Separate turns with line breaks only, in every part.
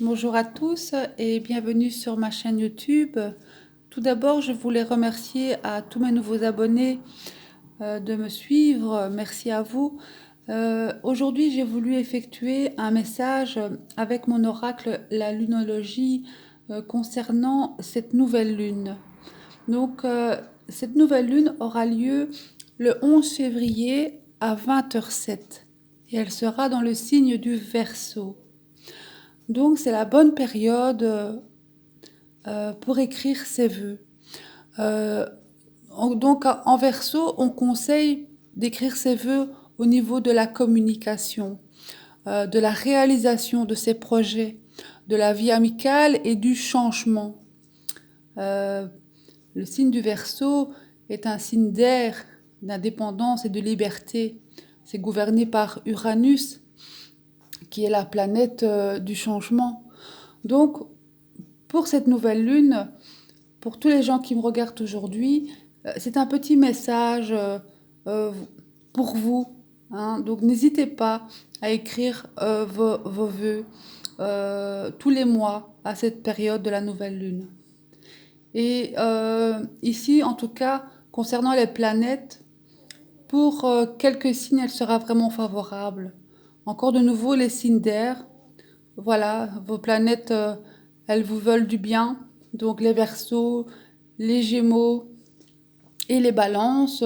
Bonjour à tous et bienvenue sur ma chaîne YouTube. Tout d'abord, je voulais remercier à tous mes nouveaux abonnés de me suivre. Merci à vous. Aujourd'hui, j'ai voulu effectuer un message avec mon oracle, la lunologie, concernant cette nouvelle lune. Donc, cette nouvelle lune aura lieu le 11 février à 20h07 et elle sera dans le signe du Verseau. Donc, c'est la bonne période pour écrire ses vœux. Euh, donc, en Verseau, on conseille d'écrire ses vœux au niveau de la communication, de la réalisation de ses projets, de la vie amicale et du changement. Euh, le signe du Verseau est un signe d'air, d'indépendance et de liberté. C'est gouverné par Uranus, qui est la planète du changement. Donc, pour cette nouvelle lune, pour tous les gens qui me regardent aujourd'hui, c'est un petit message euh, pour vous, hein. Donc, n'hésitez pas à écrire vos vœux tous les mois à cette période de la nouvelle lune. Et ici, en tout cas, concernant les planètes, pour quelques signes, elle sera vraiment favorable. Encore de nouveau, les signes d'air. Voilà, vos planètes, elles vous veulent du bien. Donc les Verseaux, les Gémeaux et les Balances.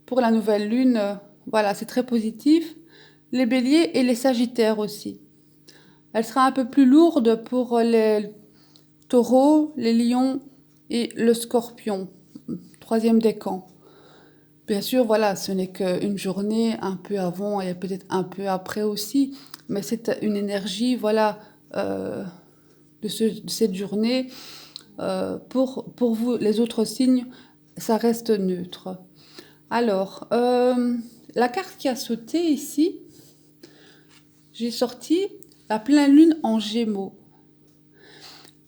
Pour la nouvelle lune, voilà, c'est très positif. Les Béliers et les Sagittaires aussi. Elle sera un peu plus lourde pour les Taureaux, les Lions et le Scorpion, troisième décan. Bien sûr, voilà, ce n'est qu'une journée, un peu avant et peut-être un peu après aussi, mais c'est une énergie, voilà, euh, de cette journée. Pour vous, les autres signes, ça reste neutre. Alors, la carte qui a sauté ici, j'ai sorti la pleine lune en Gémeaux.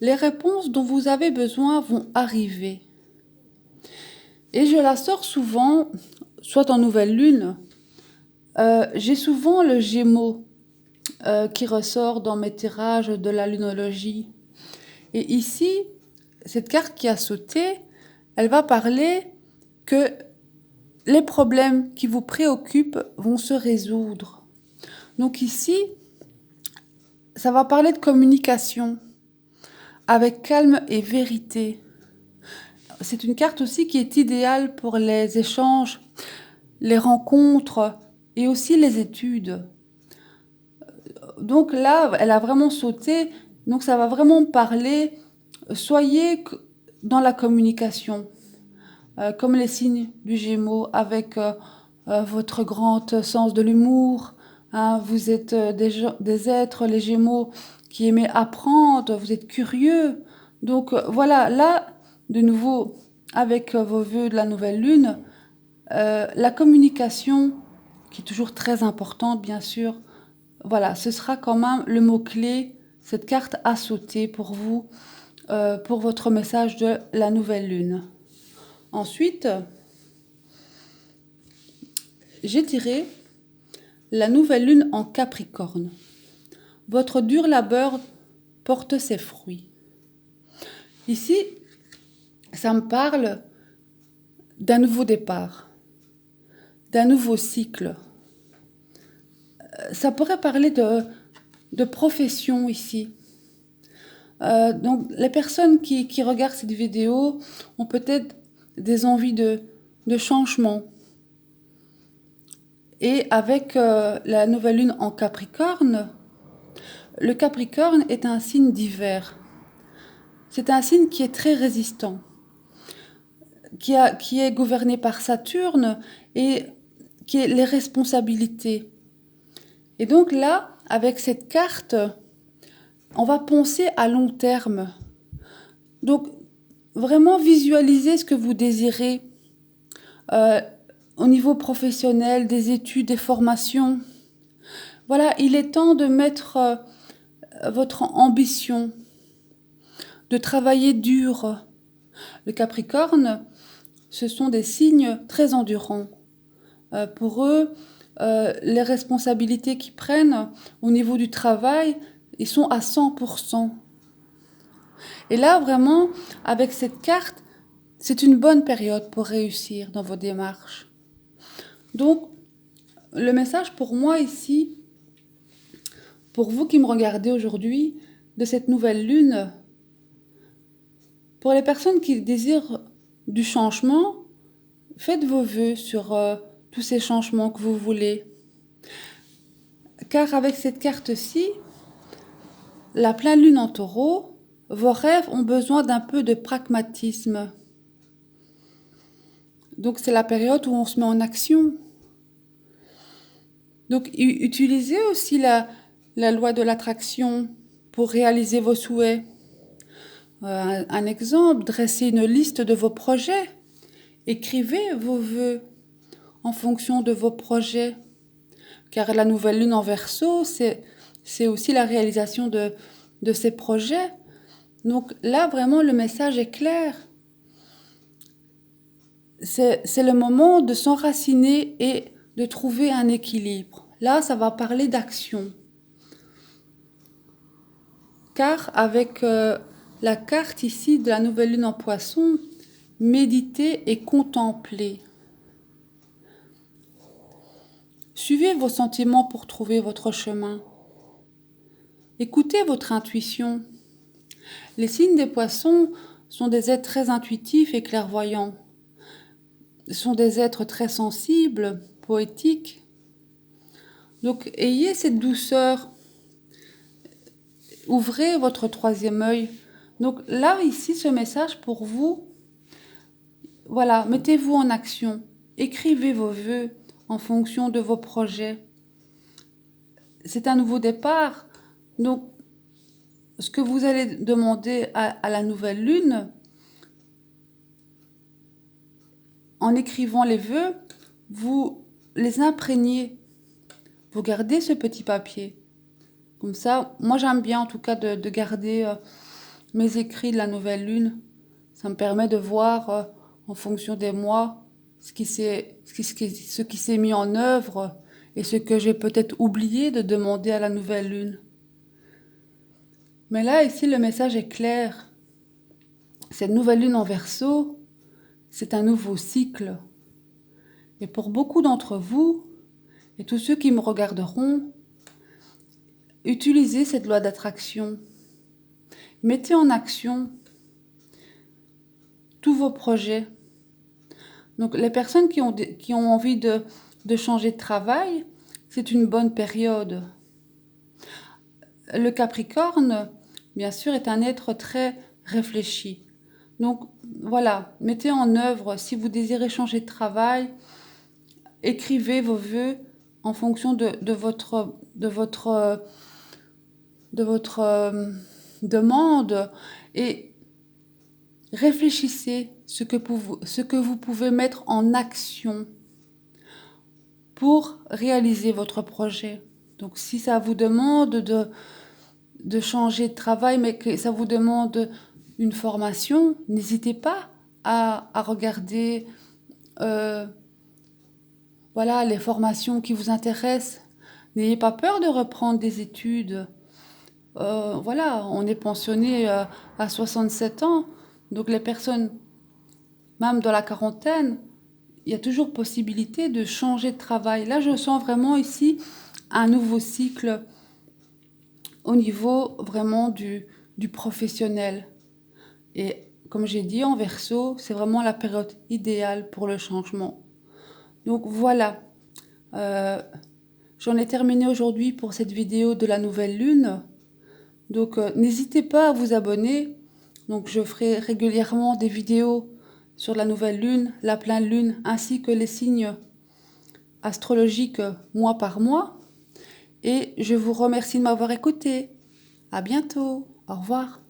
Les réponses dont vous avez besoin vont arriver. Et je la sors souvent, soit en nouvelle lune. J'ai souvent le Gémeaux qui ressort dans mes tirages de la lunologie. Et ici, cette carte qui a sauté, elle va parler que les problèmes qui vous préoccupent vont se résoudre. Donc ici, ça va parler de communication avec calme et vérité. C'est une carte aussi qui est idéale pour les échanges, les rencontres et aussi les études. Donc là, elle a vraiment sauté. Donc ça va vraiment parler, soyez dans la communication, comme les signes du Gémeaux, avec votre grand sens de l'humour. Hein, vous êtes des êtres, les Gémeaux, qui aimez apprendre, vous êtes curieux. Donc voilà, là, de nouveau, avec vos vœux de la nouvelle lune, la communication, qui est toujours très importante, bien sûr, voilà, ce sera quand même le mot-clé, cette carte à sauter pour vous, pour votre message de la nouvelle lune. Ensuite, j'ai tiré la nouvelle lune en Capricorne. Votre dur labeur porte ses fruits. Ici, ça me parle d'un nouveau départ, d'un nouveau cycle. Ça pourrait parler de profession ici. Donc, les personnes qui regardent cette vidéo ont peut-être des envies de changement. Et avec la nouvelle lune en Capricorne, le Capricorne est un signe d'hiver. C'est un signe qui est très résistant, qui est gouverné par Saturne et qui est les responsabilités. Et donc là, avec cette carte, on va penser à long terme. Donc, vraiment visualiser ce que vous désirez euh, au niveau professionnel, des études, des formations. Voilà, il est temps de mettre votre ambition, de travailler dur. Le Capricorne, ce sont des signes très endurants. Pour eux, les responsabilités qu'ils prennent au niveau du travail, Ils sont à 100%. Et là, vraiment, avec cette carte, c'est une bonne période pour réussir dans vos démarches. Donc, le message pour moi ici, pour vous qui me regardez aujourd'hui, de cette nouvelle lune, pour les personnes qui désirent du changement, faites vos vœux sur tous ces changements que vous voulez. Car avec cette carte-ci, la pleine lune en taureau, vos rêves ont besoin d'un peu de pragmatisme. Donc c'est la période où on se met en action. Donc utilisez aussi la loi de l'attraction pour réaliser vos souhaits. Un exemple, dressez une liste de vos projets. Écrivez vos vœux en fonction de vos projets. Car la nouvelle lune en Verseau, c'est aussi la réalisation de ces projets. Donc là, vraiment, le message est clair. C'est le moment de s'enraciner et de trouver un équilibre. Là, ça va parler d'action. Car avec la carte ici de la nouvelle lune en Poisson, méditez et contemplez. Suivez vos sentiments pour trouver votre chemin. Écoutez votre intuition. Les signes des Poissons sont des êtres très intuitifs et clairvoyants. Ce sont des êtres très sensibles, poétiques. Donc ayez cette douceur. Ouvrez votre troisième œil. Donc là, ici, ce message pour vous, voilà, mettez-vous en action. Écrivez vos vœux en fonction de vos projets. C'est un nouveau départ. Donc, ce que vous allez demander à la nouvelle lune, en écrivant les vœux, vous les imprégnez. Vous gardez ce petit papier. Comme ça, moi j'aime bien en tout cas de garder mes écrits de la nouvelle lune. Ça me permet de voir en fonction des mois ce qui s'est mis en œuvre et ce que j'ai peut-être oublié de demander à la nouvelle lune. Mais là, ici, le message est clair. Cette nouvelle lune en Verseau, c'est un nouveau cycle. Et pour beaucoup d'entre vous, et tous ceux qui me regarderont, utilisez cette loi d'attraction. Mettez en action tous vos projets. Donc les personnes qui ont envie de changer de travail, c'est une bonne période. Le Capricorne, bien sûr, est un être très réfléchi. Donc voilà, mettez en œuvre, si vous désirez changer de travail, écrivez vos vœux en fonction de votre demande et réfléchissez ce que vous pouvez mettre en action pour réaliser votre projet. Donc si ça vous demande de changer de travail, mais que ça vous demande une formation, n'hésitez pas à regarder voilà, les formations qui vous intéressent. N'ayez pas peur de reprendre des études. Voilà, on est pensionné à 67 ans. Donc les personnes, même dans la quarantaine, il y a toujours possibilité de changer de travail. Là, je sens vraiment ici un nouveau cycle au niveau vraiment du professionnel. Et comme j'ai dit, en Verseau, c'est vraiment la période idéale pour le changement. Donc voilà, j'en ai terminé aujourd'hui pour cette vidéo de la nouvelle lune. Donc n'hésitez pas à vous abonner. Donc je ferai régulièrement des vidéos sur la nouvelle lune, la pleine lune, ainsi que les signes astrologiques mois par mois. Et je vous remercie de m'avoir écouté. À bientôt. Au revoir.